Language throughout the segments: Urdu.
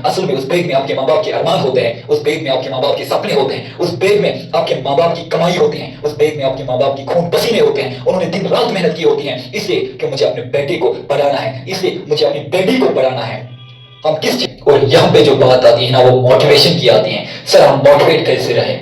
اصل میں اس بیگ میں آپ کے ماں باپ کے ارمان ہوتے ہیں، اس بیگ میں آپ کے ماں باپ کے سپنے ہوتے ہیں، اس بیگ میں آپ کے ماں باپ کی کمائی ہوتی ہے، اس بیگ میں آپ کے ماں باپ کی خون پسینے ہوتے ہیں، انہوں نے دن رات محنت کی ہوتی ہے اس لیے کہ مجھے اپنے بیٹے کو پڑھانا ہے، اس لیے مجھے اپنی بیٹی کو پڑھانا ہے۔ ہم کس چیز اور یہاں پہ جو بات آتی ہے نا وہ موٹیویشن کی آتی ہے۔ سر ہم موٹیویٹ کیسے رہیں؟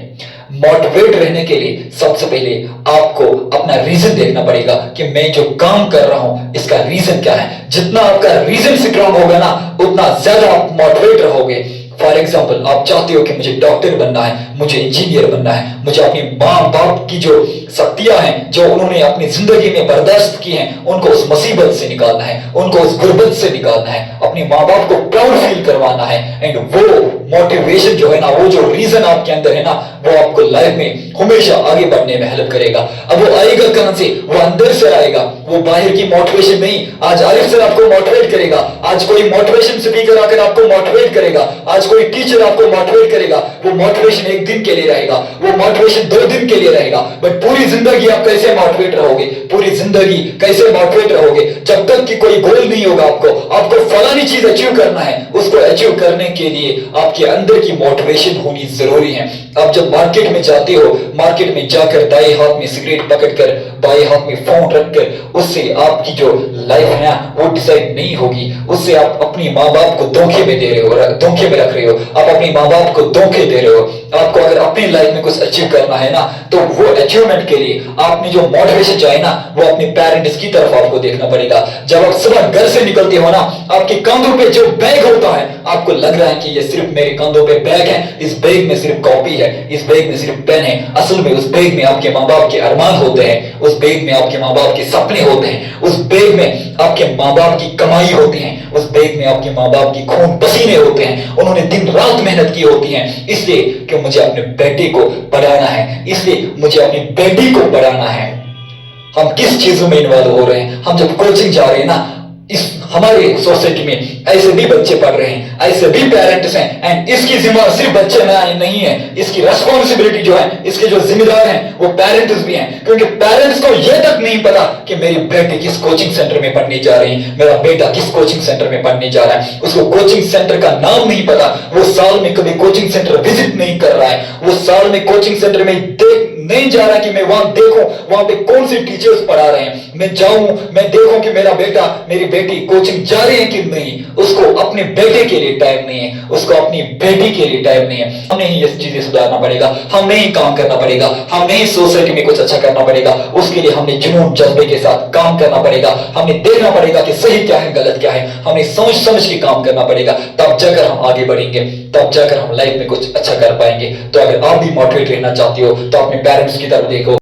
موٹیویٹ رہنے کے لیے سب سے پہلے آپ کو اپنا ریزن دیکھنا پڑے گا کہ میں جو کام کر رہا ہوں اس کا ریزن کیا ہے۔ جتنا آپ کا ریزن اسٹرانگ ہوگا نا اتنا زیادہ آپ موٹیویٹ رہو گے۔ فار ایگزامپل آپ چاہتے ہو کہ مجھے ڈاکٹر بننا ہے، مجھے انجینئر بننا ہے، مجھے اپنے ماں باپ کی جو سختیاں ہیں جو انہوں نے اپنی زندگی میں برداشت کی ہیں ان کو اس مصیبت سے نکالنا ہے، ان کو اس غربت سے نکالنا ہے، اپنے ماں باپ کو پراؤڈ فیل کروانا ہے۔ اینڈ وہ موٹیویشن جو ہے نا، وہ جو ریزن آپ کے اندر ہے نا، وہ آپ کو لائف میں ہمیشہ آگے بڑھنے میں ہیلپ کرے گا۔ اب وہ آئے گا کہاں سے؟ وہ اندر سے آئے گا، وہ باہر کی موٹیویشن نہیں۔ آج عارف سر آپ کو موٹیویٹ کرے گا، آج کوئی موٹیویشن اسپیکر آ کر آپ کو موٹیویٹ کرے گا، آج کوئی ٹیچر آپ کو موٹیویٹ کرے گا، وہ موٹیویشن ایک دن کے لیے رہے گا، وہ موٹیویشن 2 دن کے لیے رہے گا، بٹ پوری زندگی آپ کیسے موٹیویٹ رہو گے؟ پوری زندگی کیسے موٹیویٹ رہو گے؟ جب تک کہ کوئی گول نہیں ہوگا آپ کو فلانی چیز اچیو کرنا ہے، اس کو اچیو کرنے کے لیے آپ کے اندر کی موٹیویشن ہونی ضروری ہے۔ آپ جب مارکیٹ میں جاتے ہو، مارکیٹ میں جا کر دائیں ہاتھ میں سگریٹ پکڑ کر بائیں ہاتھ میں فون رکھ کر اس سے آپ کی جو لائف ہے وہ ڈیسائیڈ نہیں ہوگی، اس سے آپ اپنی ماں باپ کو دھوکے میں دے رہے ہو، دھوکے میں رکھ رہے ہو، آپ اپنی ماں باپ کو دھوکے دے رہے ہو۔ آپ کو اگر اپنی لائف میں کچھ اچیو کرنا ہے نا تو وہ اچیومنٹ کے لیے آپ نے جو موٹیویشن چاہے نا وہ اپنے پیرنٹس کی طرف آپ کو دیکھنا پڑے گا۔ جب آپ صبح گھر سے نکلتے ہو نا آپ کے کاندھوں پہ جو بیگ ہوتا ہے آپ کو لگ رہا ہے کہ یہ صرف میرے کاندھوں پہ بیگ ہے، اس بیگ میں صرف کاپی ہے، اس بیگ میں صرف پین ہے۔ اصل میں اس بیگ میں آپ کے ماں باپ کے ارمان ہوتے ہیں، اس بیگ میں آپ کے ماں باپ کے سپنے ہوتے ہیں، اس بیگ میں آپ کے ماں باپ کی کمائی ہوتی ہے، اس بیگ میں آپ کے ماں باپ کی خون پسینے ہوتے ہیں، انہوں نے دن رات محنت کی ہوتی ہے اس لیے کہ مجھے اپنے بیٹے کو پڑھانا ہے، اس لیے مجھے اپنی بیٹی کو پڑھانا ہے۔ ہم کس چیزوں میں انوالو ہو رہے ہیں؟ ہم جب کوچنگ جا رہے ہیں نا ہمارے سوسائٹی میں ایسے بھی بچے پڑھ رہے ہیں، ایسے بھی پیرنٹس ہیں، اینڈ اس کی ذمہ صرف بچے نہیں ہے، اس کی ریسپانسبلٹی جو ہے، اس کے جو ذمہ دار ہیں وہ پیرنٹس بھی ہیں، کیونکہ پیرنٹس کو یہ تک نہیں پتا کہ میری بیٹی کس کوچنگ سینٹر میں پڑھنے جا رہی ہے، میرا بیٹا کس کوچنگ سینٹر میں پڑھنے جا رہا ہے۔ اس کو کوچنگ سینٹر کا نام نہیں پتا، وہ سال میں کبھی کوچنگ سینٹر وزٹ نہیں کر رہا ہے، وہ سال میں کوچنگ سینٹر میں نہیں جا رہا کہ میں وہاں دیکھوں وہاں پہ کون سے ٹیچرز پڑھا رہے ہیں، میں جاؤں میں دیکھوں کہ میرا بیٹا میری بیٹی کوچنگ جا رہی ہے کہ نہیں۔ اس کو اپنے بیٹے کے لیے ٹائم نہیں ہے، اس کو اپنی بیٹی کے لیے ٹائم نہیں ہے۔ ہمیں ہی یہ چیزیں سدھارنا پڑے گا، ہمیں ہی کام کرنا پڑے گا، ہمیں ہی سوسائٹی میں کچھ اچھا کرنا پڑے گا۔ اس کے لیے ہم نے جنون جذبے کے ساتھ کام کرنا پڑے گا، ہمیں دیکھنا پڑے گا کہ صحیح کیا ہے غلط کیا ہے، ہمیں سمجھ کے کام کرنا پڑے گا، تب جا کر ہم آگے بڑھیں گے، تب جا کر ہم لائف میں کچھ اچھا کر پائیں گے۔ تو اگر آپ بھی موٹیویٹ رہنا چاہتے ہو تو اپنے پیرنٹس کی طرف دیکھو۔